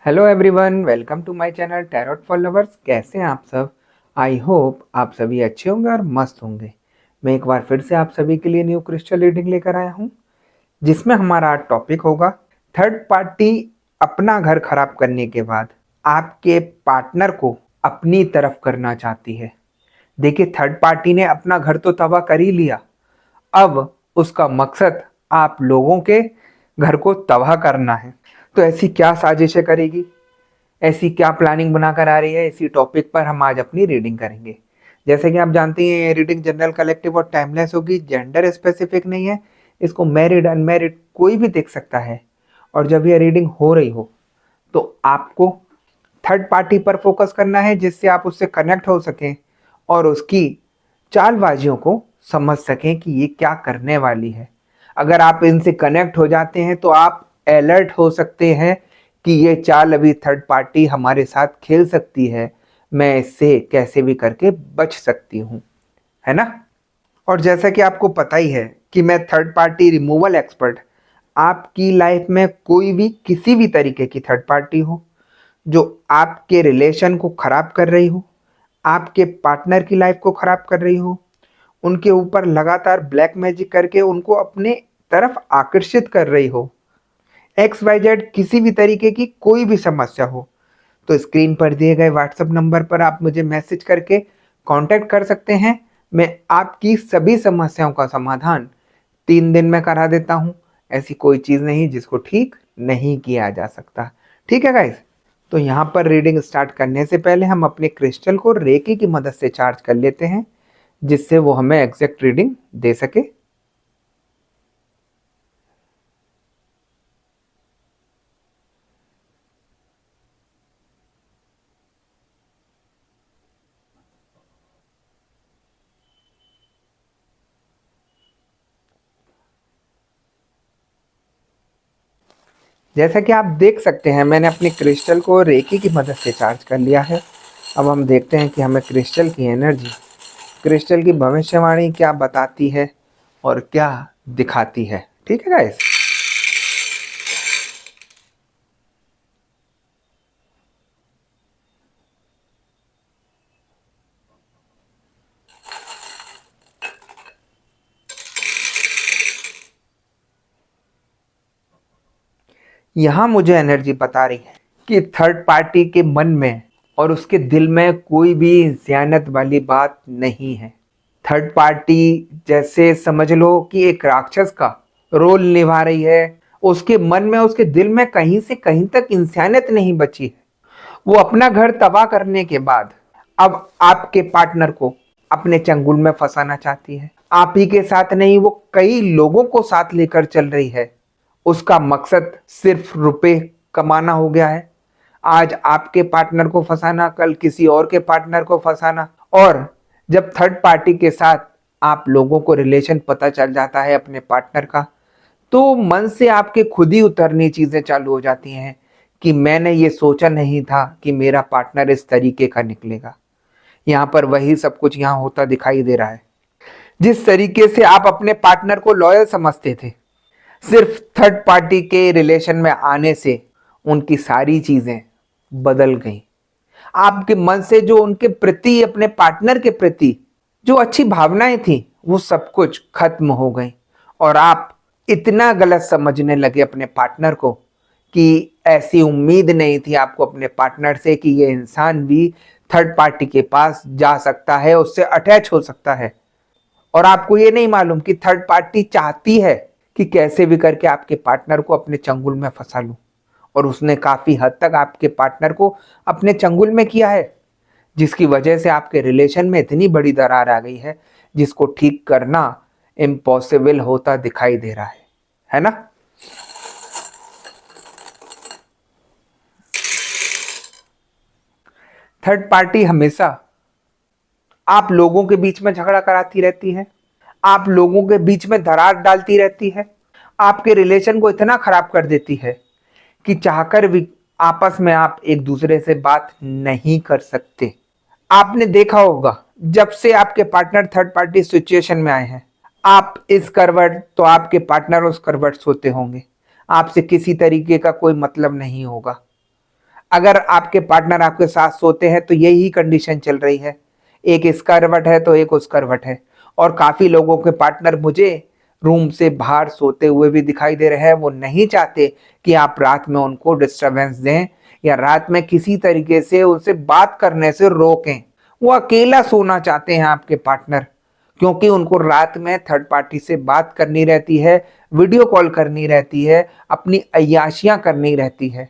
Hello everyone, welcome to my channel tarot for lovers. कैसे हैं आप सब? आई होप आप सभी अच्छे होंगे और मस्त होंगे। मैं एक बार फिर से आप सभी के लिए न्यू क्रिस्टल रीडिंग लेकर आया हूं, जिसमें हमारा टॉपिक होगा थर्ड पार्टी अपना घर खराब करने के बाद आपके पार्टनर को अपनी तरफ करना चाहती है। देखिए, थर्ड पार्टी ने अपना घर तो तबाह कर ही लिया, अब उसका मकसद आप लोगों के घर को तबाह करना है। तो ऐसी क्या साजिशें करेगी, ऐसी क्या प्लानिंग बनाकर आ रही है, इसी टॉपिक पर हम आज अपनी रीडिंग करेंगे। जैसे कि आप जानते हैं, ये रीडिंग जनरल, कलेक्टिव और टाइमलेस होगी, जेंडर स्पेसिफिक नहीं है। इसको मैरिड अनमैरिड कोई भी देख सकता है। और जब ये रीडिंग हो रही हो तो आपको थर्ड पार्टी पर फोकस करना है, जिससे आप उससे कनेक्ट हो सकें और उसकी चालबाजियों को समझ सकें कि ये क्या करने वाली है। अगर आप इनसे कनेक्ट हो जाते हैं तो आप अलर्ट हो सकते हैं कि ये चाल अभी थर्ड पार्टी हमारे साथ खेल सकती है, मैं इससे कैसे भी करके बच सकती हूँ, है ना। और जैसा कि आपको पता ही है कि मैं थर्ड पार्टी रिमूवल एक्सपर्ट। आपकी लाइफ में कोई भी किसी भी तरीके की थर्ड पार्टी हो जो आपके रिलेशन को खराब कर रही हो, आपके पार्टनर की लाइफ को खराब कर रही हो, उनके ऊपर लगातार ब्लैक मैजिक करके उनको अपने तरफ आकर्षित कर रही हो, एक्स वाई जेड किसी भी तरीके की कोई भी समस्या हो, तो स्क्रीन पर दिए गए व्हाट्सएप नंबर पर आप मुझे मैसेज करके कांटेक्ट कर सकते हैं। मैं आपकी सभी समस्याओं का समाधान 3 दिन में करा देता हूं। ऐसी कोई चीज़ नहीं जिसको ठीक नहीं किया जा सकता। ठीक है गाइस, तो यहाँ पर रीडिंग स्टार्ट करने से पहले हम अपने क्रिस्टल को रेकी की मदद से चार्ज कर लेते हैं, जिससे वो हमें एग्जैक्ट रीडिंग दे सके। जैसा कि आप देख सकते हैं, मैंने अपने क्रिस्टल को रेकी की मदद से चार्ज कर लिया है। अब हम देखते हैं कि हमें क्रिस्टल की एनर्जी, क्रिस्टल की भविष्यवाणी क्या बताती है और क्या दिखाती है। ठीक है गाइस, यहाँ मुझे एनर्जी बता रही है कि थर्ड पार्टी के मन में और उसके दिल में कोई भी ज़ियानत वाली बात नहीं है। थर्ड पार्टी जैसे समझ लो कि एक राक्षस का रोल निभा रही है। उसके मन में, उसके दिल में कहीं से कहीं तक इंसानियत नहीं बची है। वो अपना घर तबाह करने के बाद अब आपके पार्टनर को अपने चंगुल में फंसाना चाहती है। आप ही के साथ नहीं, वो कई लोगों को साथ लेकर चल रही है। उसका मकसद सिर्फ रुपए कमाना हो गया है। आज आपके पार्टनर को फंसाना, कल किसी और के पार्टनर को फंसाना। और जब थर्ड पार्टी के साथ आप लोगों को रिलेशन पता चल जाता है अपने पार्टनर का, तो मन से आपके खुद ही उतरनी चीजें चालू हो जाती हैं कि मैंने ये सोचा नहीं था कि मेरा पार्टनर इस तरीके का निकलेगा। यहाँ पर वही सब कुछ यहाँ होता दिखाई दे रहा है। जिस तरीके से आप अपने पार्टनर को लॉयल समझते थे, सिर्फ थर्ड पार्टी के रिलेशन में आने से उनकी सारी चीजें बदल गई। आपके मन से जो उनके प्रति, अपने पार्टनर के प्रति जो अच्छी भावनाएं थी, वो सब कुछ खत्म हो गई। और आप इतना गलत समझने लगे अपने पार्टनर को कि ऐसी उम्मीद नहीं थी आपको अपने पार्टनर से कि ये इंसान भी थर्ड पार्टी के पास जा सकता है, उससे अटैच हो सकता है। और आपको ये नहीं मालूम कि थर्ड पार्टी चाहती है कि कैसे भी करके आपके पार्टनर को अपने चंगुल में फंसा लूं। और उसने काफी हद तक आपके पार्टनर को अपने चंगुल में किया है, जिसकी वजह से आपके रिलेशन में इतनी बड़ी दरार आ गई है जिसको ठीक करना इम्पॉसिबल होता दिखाई दे रहा है ना। थर्ड पार्टी हमेशा आप लोगों के बीच में झगड़ा कराती रहती है, आप लोगों के बीच में दरार डालती रहती है, आपके रिलेशन को इतना खराब कर देती है कि चाहकर भी आपस में आप एक दूसरे से बात नहीं कर सकते। आपने देखा होगा, जब से आपके पार्टनर थर्ड पार्टी सिचुएशन में आए हैं, आप इस करवट तो आपके पार्टनर उस करवट सोते होंगे। आपसे किसी तरीके का कोई मतलब नहीं होगा। अगर आपके पार्टनर आपके साथ सोते हैं तो यही कंडीशन चल रही है, एक इस करवट है तो एक उस करवट है। और काफी लोगों के पार्टनर मुझे रूम से बाहर सोते हुए भी दिखाई दे रहे हैं। वो नहीं चाहते कि आप रात में उनको डिस्टरबेंस दें या रात में किसी तरीके से उनसे बात करने से रोकें। वो अकेला सोना चाहते हैं आपके पार्टनर, क्योंकि उनको रात में थर्ड पार्टी से बात करनी रहती है, वीडियो कॉल करनी रहती है, अपनी अय्याशियां करनी रहती है।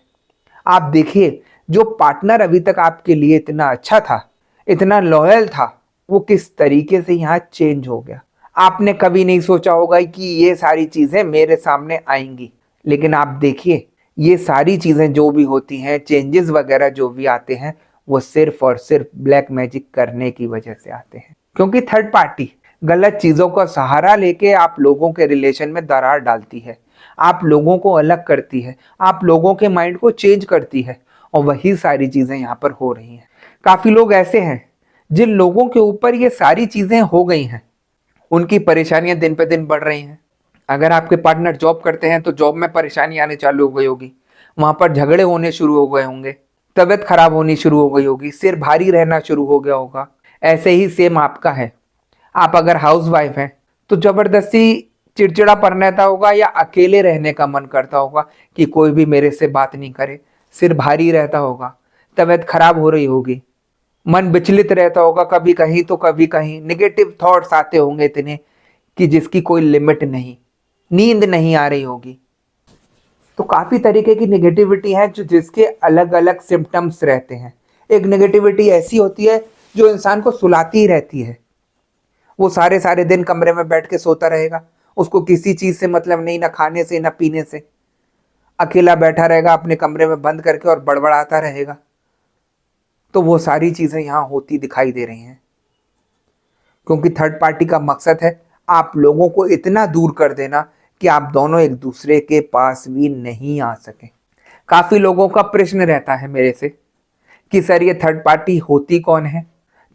आप देखिए, जो पार्टनर अभी तक आपके लिए इतना अच्छा था, इतना लॉयल था, वो किस तरीके से यहाँ चेंज हो गया। आपने कभी नहीं सोचा होगा कि ये सारी चीजें मेरे सामने आएंगी, लेकिन आप देखिए, ये सारी चीजें जो भी होती हैं, चेंजेस वगैरह जो भी आते हैं, वो सिर्फ और सिर्फ ब्लैक मैजिक करने की वजह से आते हैं। क्योंकि थर्ड पार्टी गलत चीजों का सहारा लेके आप लोगों के रिलेशन में दरार डालती है, आप लोगों को अलग करती है, आप लोगों के माइंड को चेंज करती है, और वही सारी चीजें यहाँ पर हो रही हैं। काफी लोग ऐसे हैं जिन लोगों के ऊपर ये सारी चीजें हो गई हैं, उनकी परेशानियां दिन पे दिन बढ़ रही हैं। अगर आपके पार्टनर जॉब करते हैं तो जॉब में परेशानी आने चालू हो गई होगी, वहां पर झगड़े होने शुरू हो गए होंगे, तबीयत खराब होनी शुरू हो गई होगी, सिर भारी रहना शुरू हो गया होगा। ऐसे ही सेम आपका है। आप अगर हाउस वाइफ हैं तो जबरदस्ती चिड़चिड़ापन रहता होगा या अकेले रहने का मन करता होगा कि कोई भी मेरे से बात नहीं करे, सिर भारी रहता होगा, तबीयत खराब हो रही होगी, मन विचलित रहता होगा, कभी कहीं तो कभी कहीं निगेटिव थॉट्स आते होंगे इतने कि जिसकी कोई लिमिट नहीं, नींद नहीं आ रही होगी। तो काफी तरीके की नेगेटिविटी है जो जिसके अलग अलग सिम्टम्स रहते हैं। एक नेगेटिविटी ऐसी होती है जो इंसान को सुलाती ही रहती है। वो सारे सारे दिन कमरे में बैठ के सोता रहेगा, उसको किसी चीज से मतलब नहीं, ना खाने से ना पीने से, अकेला बैठा रहेगा अपने कमरे में बंद करके और बड़बड़ाता रहेगा। तो वो सारी चीजें यहाँ होती दिखाई दे रही हैं, क्योंकि थर्ड पार्टी का मकसद है आप लोगों को इतना दूर कर देना कि आप दोनों एक दूसरे के पास भी नहीं आ सके। काफी लोगों का प्रश्न रहता है मेरे से कि सर ये थर्ड पार्टी होती कौन है।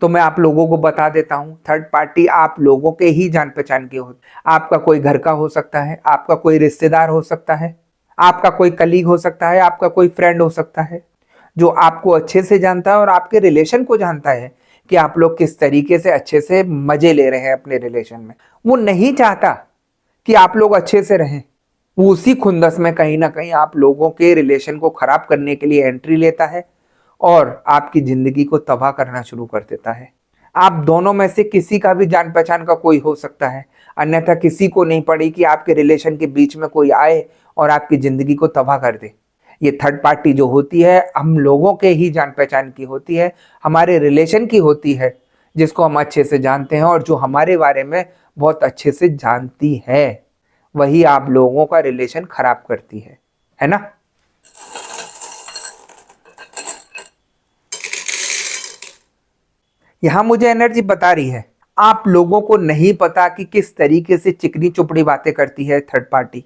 तो मैं आप लोगों को बता देता हूं, थर्ड पार्टी आप लोगों के ही जान पहचान के होते। आपका कोई घर का हो सकता है, आपका कोई रिश्तेदार हो सकता है, आपका कोई कलीग हो सकता है, आपका कोई फ्रेंड हो सकता है, जो आपको अच्छे से जानता है और आपके रिलेशन को जानता है कि आप लोग किस तरीके से अच्छे से मजे ले रहे हैं अपने रिलेशन में। वो नहीं चाहता कि आप लोग अच्छे से रहें, वो उसी खुंदस में कहीं ना कहीं आप लोगों के रिलेशन को खराब करने के लिए एंट्री लेता है और आपकी जिंदगी को तबाह करना शुरू कर देता है। आप दोनों में से किसी का भी जान पहचान का कोई हो सकता है, अन्यथा किसी को नहीं पड़ी कि आपके रिलेशन के बीच में कोई आए और आपकी जिंदगी को तबाह कर दे। ये थर्ड पार्टी जो होती है हम लोगों के ही जान पहचान की होती है, हमारे रिलेशन की होती है, जिसको हम अच्छे से जानते हैं और जो हमारे बारे में बहुत अच्छे से जानती है, वही आप लोगों का रिलेशन खराब करती है ना। यहां मुझे एनर्जी बता रही है आप लोगों को नहीं पता कि किस तरीके से चिकनी चुपड़ी बातें करती है थर्ड पार्टी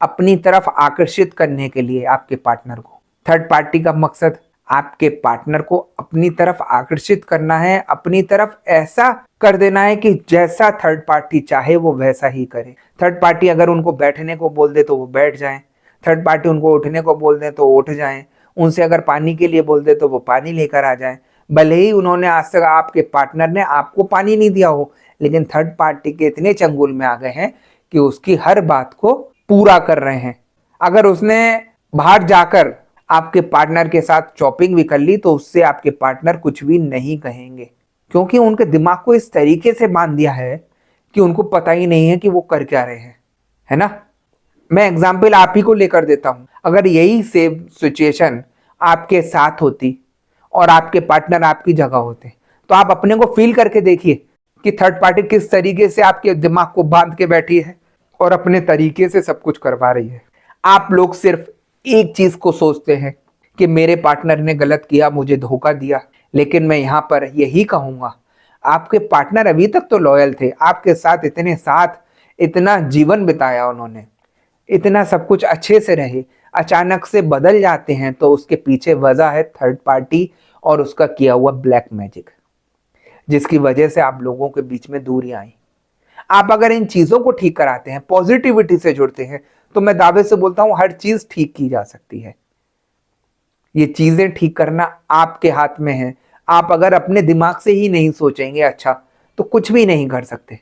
अपनी तरफ आकर्षित करने के लिए आपके पार्टनर को। थर्ड पार्टी का मकसद आपके पार्टनर को अपनी तरफ आकर्षित करना है, अपनी तरफ ऐसा कर देना है कि जैसा थर्ड पार्टी चाहे वो वैसा ही करे। थर्ड पार्टी अगर उनको बैठने को बोल दे तो वो बैठ जाएं, थर्ड पार्टी उनको उठने को बोल दे तो उठ जाएं, उनसे अगर पानी के लिए बोल दे तो वो पानी लेकर आ जाएं। भले ही उन्होंने आज तक आपके पार्टनर ने आपको पानी नहीं दिया हो, लेकिन थर्ड पार्टी के इतने चंगुल में आ गए हैं कि उसकी हर बात को पूरा कर रहे हैं। अगर उसने बाहर जाकर आपके पार्टनर के साथ शॉपिंग भी कर ली तो उससे आपके पार्टनर कुछ भी नहीं कहेंगे, क्योंकि उनके दिमाग को इस तरीके से बांध दिया है कि उनको पता ही नहीं है कि वो कर क्या रहे हैं, है ना। मैं एग्जाम्पल आप ही को लेकर देता हूं। अगर यही सेम सिचुएशन आपके साथ होती और आपके पार्टनर आपकी जगह होते तो आप अपने को फील करके देखिए कि थर्ड पार्टी किस तरीके से आपके दिमाग को बांध के बैठी है और अपने तरीके से सब कुछ करवा रही है। आप लोग सिर्फ एक चीज को सोचते हैं कि मेरे पार्टनर ने गलत किया, मुझे धोखा दिया। लेकिन मैं यहां पर यही कहूंगा, आपके पार्टनर अभी तक तो लॉयल थे, आपके साथ इतने साथ इतना जीवन बिताया उन्होंने, इतना सब कुछ अच्छे से रहे, अचानक से बदल जाते हैं तो उसके पीछे वजह है थर्ड पार्टी और उसका किया हुआ ब्लैक मैजिक, जिसकी वजह से आप लोगों के बीच में दूरी आई। आप अगर इन चीजों को ठीक कराते हैं, पॉजिटिविटी से जुड़ते हैं, तो मैं दावे से बोलता हूं हर चीज ठीक की जा सकती है। ये चीजें ठीक करना आपके हाथ में है। आप अगर अपने दिमाग से ही नहीं सोचेंगे अच्छा, तो कुछ भी नहीं कर सकते।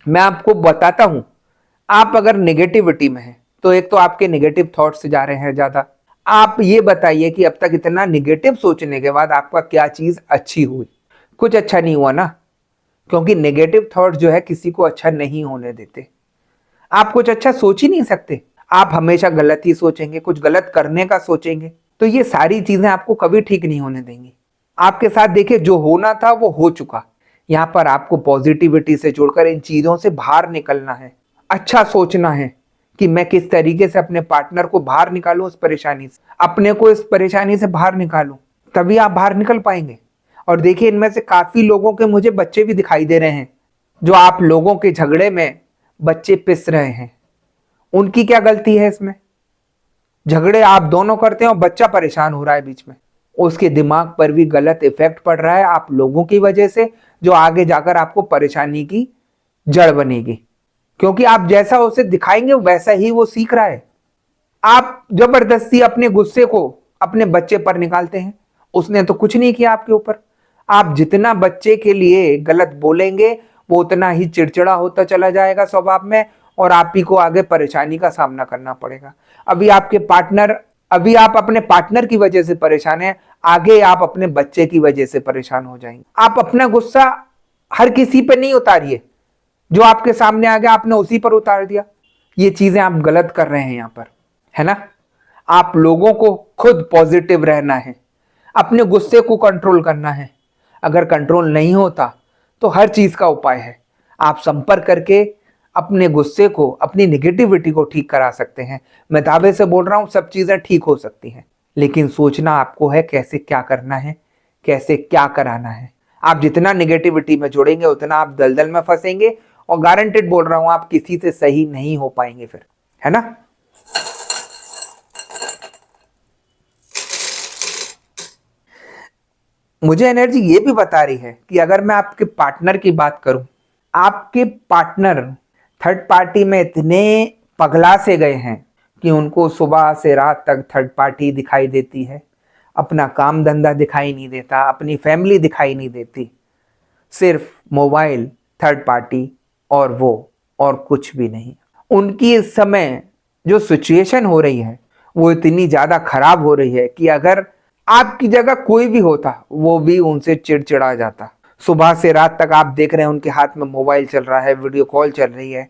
मैं आपको बताता हूं, आप अगर नेगेटिविटी में हैं तो एक तो आपके नेगेटिव थॉट्स जा रहे हैं ज्यादा। आप ये बताइए कि अब तक इतना नेगेटिव सोचने के बाद आपका क्या चीज अच्छी हुई? कुछ अच्छा नहीं हुआ ना, क्योंकि नेगेटिव थॉट जो है किसी को अच्छा नहीं होने देते। आप कुछ अच्छा सोच ही नहीं सकते, आप हमेशा गलत ही सोचेंगे, कुछ गलत करने का सोचेंगे, तो ये सारी चीजें आपको कभी ठीक नहीं होने देंगी। आपके साथ देखिए, जो होना था वो हो चुका। यहां पर आपको पॉजिटिविटी से जुड़कर इन चीजों से बाहर निकलना है, अच्छा सोचना है कि मैं किस तरीके से अपने पार्टनर को बाहर निकालूं उस परेशानी से, अपने को इस परेशानी से बाहर निकालूं, तभी आप बाहर निकल पाएंगे। और देखिए, इनमें से काफी लोगों के मुझे बच्चे भी दिखाई दे रहे हैं, जो आप लोगों के झगड़े में बच्चे पिस रहे हैं। उनकी क्या गलती है इसमें? झगड़े आप दोनों करते हैं और बच्चा परेशान हो रहा है बीच में, उसके दिमाग पर भी गलत इफेक्ट पड़ रहा है आप लोगों की वजह से, जो आगे जाकर आपको परेशानी की जड़ बनेगी। क्योंकि आप जैसा उसे दिखाएंगे वैसा ही वो सीख रहा है। आप जबरदस्ती अपने गुस्से को अपने बच्चे पर निकालते हैं, उसने तो कुछ नहीं किया आपके ऊपर। आप जितना बच्चे के लिए गलत बोलेंगे वो उतना ही चिड़चिड़ा होता चला जाएगा स्वभाव में, और आप ही को आगे परेशानी का सामना करना पड़ेगा। अभी आप अपने पार्टनर की वजह से परेशान हैं, आगे आप अपने बच्चे की वजह से परेशान हो जाएंगे। आप अपना गुस्सा हर किसी पे नहीं उतारिए, जो आपके सामने आ गया आपने उसी पर उतार दिया। ये चीजें आप गलत कर रहे हैं यहां पर, है ना। आप लोगों को खुद पॉजिटिव रहना है, अपने गुस्से को कंट्रोल करना है। अगर कंट्रोल नहीं होता तो हर चीज का उपाय है, आप संपर्क करके अपने गुस्से को, अपनी निगेटिविटी को ठीक करा सकते हैं। मैं दावे से बोल रहा हूं, सब चीजें ठीक हो सकती हैं, लेकिन सोचना आपको है कैसे क्या करना है, कैसे क्या कराना है। आप जितना निगेटिविटी में जुड़ेंगे उतना आप दलदल में फंसेंगे, और गारंटेड बोल रहा हूं आप किसी से सही नहीं हो पाएंगे फिर, है ना। मुझे एनर्जी ये भी बता रही है कि अगर मैं आपके पार्टनर की बात करूं, आपके पार्टनर थर्ड पार्टी में इतने पगला से गए हैं कि उनको सुबह से रात तक थर्ड पार्टी दिखाई देती है, अपना काम धंधा दिखाई नहीं देता, अपनी फैमिली दिखाई नहीं देती, सिर्फ मोबाइल, थर्ड पार्टी और वो, और कुछ भी नहीं। उनकी इस समय जो सिचुएशन हो रही है वो इतनी ज्यादा खराब हो रही है कि अगर आपकी जगह कोई भी होता वो भी उनसे चिड़चिड़ा जाता। सुबह से रात तक आप देख रहे हैं उनके हाथ में मोबाइल चल रहा है, वीडियो कॉल चल रही है,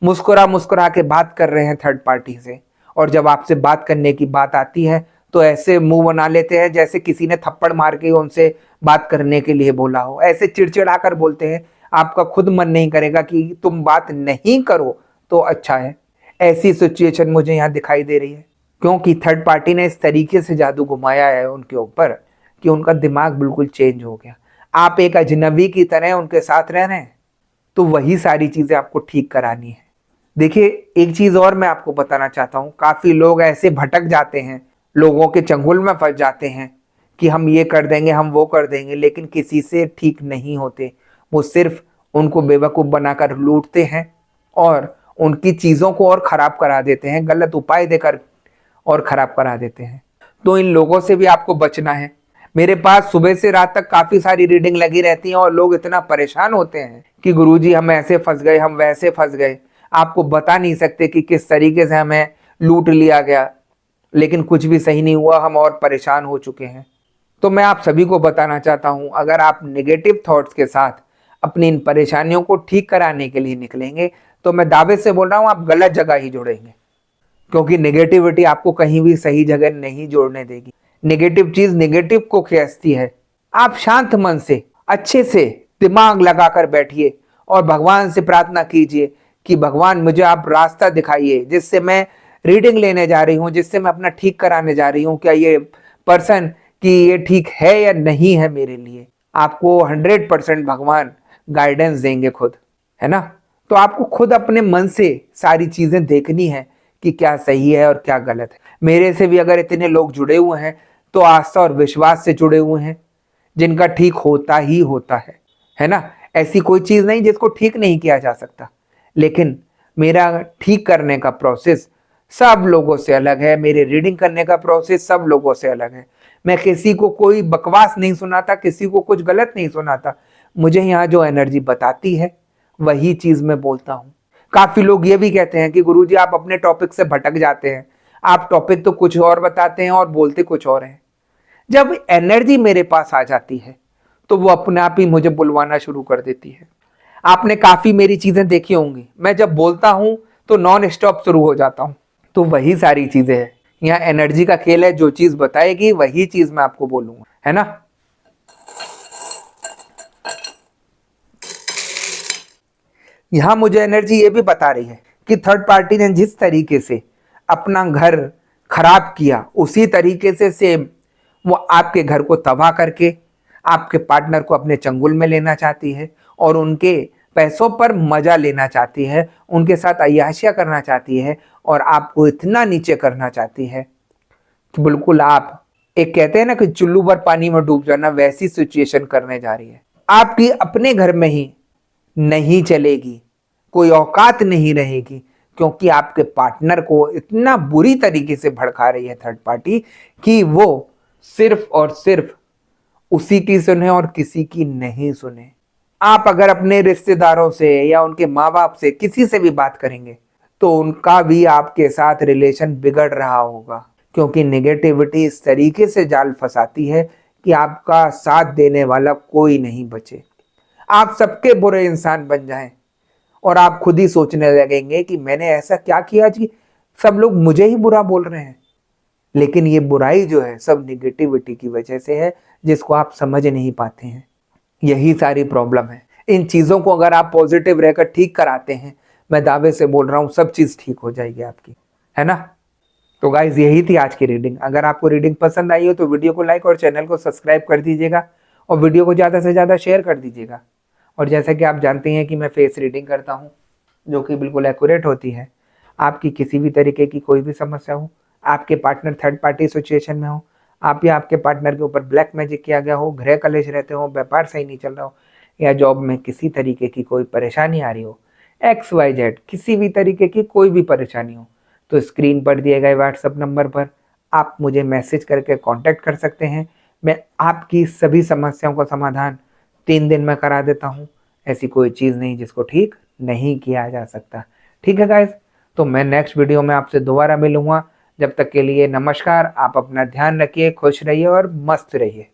मुस्कुरा मुस्कुरा के बात कर रहे हैं थर्ड पार्टी से, और जब आपसे बात करने की बात आती है तो ऐसे मुंह बना लेते हैं जैसे किसी ने थप्पड़ मार के उनसे बात करने के लिए बोला हो। ऐसे चिड़चिड़ा कर बोलते हैं, आपका खुद मन नहीं करेगा कि तुम बात नहीं करो तो अच्छा है। ऐसी सिचुएशन मुझे यहाँ दिखाई दे रही है, क्योंकि थर्ड पार्टी ने इस तरीके से जादू घुमाया है उनके ऊपर कि उनका दिमाग बिल्कुल चेंज हो गया। आप एक अजनबी की तरह उनके साथ रह रहे हैं, तो वही सारी चीजें आपको ठीक करानी है। देखिए, एक चीज और मैं आपको बताना चाहता हूं, काफी लोग ऐसे भटक जाते हैं, लोगों के चंगुल में फंस जाते हैं कि हम ये कर देंगे, हम वो कर देंगे, लेकिन किसी से ठीक नहीं होते। वो सिर्फ उनको बेवकूफ बनाकर लूटते हैं और उनकी चीजों को और खराब करा देते हैं, गलत उपाय देकर और खराब करा देते हैं। तो इन लोगों से भी आपको बचना है। मेरे पास सुबह से रात तक काफी सारी रीडिंग लगी रहती है और लोग इतना परेशान होते हैं कि गुरुजी हम ऐसे फंस गए, हम वैसे फंस गए। आपको बता नहीं सकते कि किस तरीके से हमें लूट लिया गया, लेकिन कुछ भी सही नहीं हुआ, हम और परेशान हो चुके हैं। तो मैं आप सभी को बताना चाहता हूं, अगर आप नेगेटिव थॉट्स के साथ अपनी इन परेशानियों को ठीक कराने के लिए निकलेंगे तो मैं दावे से बोल रहा हूं आप गलत जगह ही जुड़ेंगे, क्योंकि नेगेटिविटी आपको कहीं भी सही जगह नहीं जोड़ने देगी। नेगेटिव चीज नेगेटिव को खींचती है। आप शांत मन से, अच्छे से दिमाग लगाकर बैठिए और भगवान से प्रार्थना कीजिए कि भगवान मुझे आप रास्ता दिखाइए, जिससे मैं रीडिंग लेने जा रही हूँ, जिससे मैं अपना ठीक कराने जा रही हूँ, क्या ये पर्सन कि ये ठीक है या नहीं है मेरे लिए। आपको 100% भगवान गाइडेंस देंगे खुद, है ना। तो आपको खुद अपने मन से सारी चीजें देखनी है कि क्या सही है और क्या गलत है। मेरे से भी अगर इतने लोग जुड़े हुए हैं तो आस्था और विश्वास से जुड़े हुए हैं, जिनका ठीक होता ही होता है ना। ऐसी कोई चीज नहीं जिसको ठीक नहीं किया जा सकता, लेकिन मेरा ठीक करने का प्रोसेस सब लोगों से अलग है, मेरे रीडिंग करने का प्रोसेस सब लोगों से अलग है। मैं किसी को कोई बकवास नहीं सुनाता, किसी को कुछ गलत नहीं सुनाता। मुझे यहाँ जो एनर्जी बताती है वही चीज मैं बोलता हूँ। काफी लोग ये भी कहते हैं कि गुरुजी आप अपने टॉपिक से भटक जाते हैं, आप टॉपिक तो कुछ और बताते हैं और बोलते कुछ और हैं। जब एनर्जी मेरे पास आ जाती है तो वो अपने आप ही मुझे बुलवाना शुरू कर देती है। आपने काफी मेरी चीजें देखी होंगी, मैं जब बोलता हूं तो नॉन स्टॉप शुरू हो जाता हूं। तो वही सारी चीजें हैं, यहाँ एनर्जी का खेल है। जो चीज बताएगी वही चीज मैं आपको बोलूंगा, है ना। यहां मुझे एनर्जी ये भी बता रही है कि थर्ड पार्टी ने जिस तरीके से अपना घर खराब किया, उसी तरीके से सेम वो आपके घर को तबाह करके आपके पार्टनर को अपने चंगुल में लेना चाहती है और उनके पैसों पर मजा लेना चाहती है, उनके साथ अय्याशियां करना चाहती है और आपको इतना नीचे करना चाहती है कि बिल्कुल आप एक कहते हैं ना कि चुल्लू भर पानी में डूब जाना, वैसी सिचुएशन करने जा रही है। आपकी अपने घर में ही नहीं चलेगी, कोई औकात नहीं रहेगी, क्योंकि आपके पार्टनर को इतना बुरी तरीके से भड़का रही है थर्ड पार्टी कि वो सिर्फ और सिर्फ उसी की सुने और किसी की नहीं सुने। आप अगर अपने रिश्तेदारों से या उनके माँ बाप से किसी से भी बात करेंगे तो उनका भी आपके साथ रिलेशन बिगड़ रहा होगा, क्योंकि नेगेटिविटी इस तरीके से जाल फंसाती है कि आपका साथ देने वाला कोई नहीं बचे। आप सबके बुरे इंसान बन जाएं और आप खुद ही सोचने लगेंगे कि मैंने ऐसा क्या किया कि सब लोग मुझे ही बुरा बोल रहे हैं। लेकिन ये बुराई जो है सब निगेटिविटी की वजह से है, जिसको आप समझ नहीं पाते हैं। यही सारी प्रॉब्लम है। इन चीज़ों को अगर आप पॉजिटिव रहकर ठीक कराते हैं, मैं दावे से बोल रहा हूँ सब चीज़ ठीक हो जाएगी आपकी, है ना। तो गाइज यही थी आज की रीडिंग। अगर आपको रीडिंग पसंद आई हो तो वीडियो को लाइक और चैनल को सब्सक्राइब कर दीजिएगा और वीडियो को ज़्यादा से ज़्यादा शेयर कर दीजिएगा। और जैसा कि आप जानते हैं कि मैं फेस रीडिंग करता हूँ जो कि बिल्कुल एक्यूरेट होती है। आपकी किसी भी तरीके की कोई भी समस्या हो, आपके पार्टनर थर्ड पार्टी सिचुएशन में हो, आप या आपके पार्टनर के ऊपर ब्लैक मैजिक किया गया हो, गृह कलेश रहते हो, व्यापार सही नहीं चल रहा हो, या जॉब में किसी तरीके की कोई परेशानी आ रही हो, XYZ किसी भी तरीके की कोई भी परेशानी हो, तो स्क्रीन पर दिए गए व्हाट्सएप नंबर पर आप मुझे मैसेज करके कांटेक्ट कर सकते हैं। मैं आपकी सभी समस्याओं का समाधान 3 दिन में करा देता हूँ। ऐसी कोई चीज़ नहीं जिसको ठीक नहीं किया जा सकता। ठीक है गाइज, तो मैं नेक्स्ट वीडियो में आपसे दोबारा मिलूंगा। जब तक के लिए नमस्कार। आप अपना ध्यान रखिए, खुश रहिए और मस्त रहिए।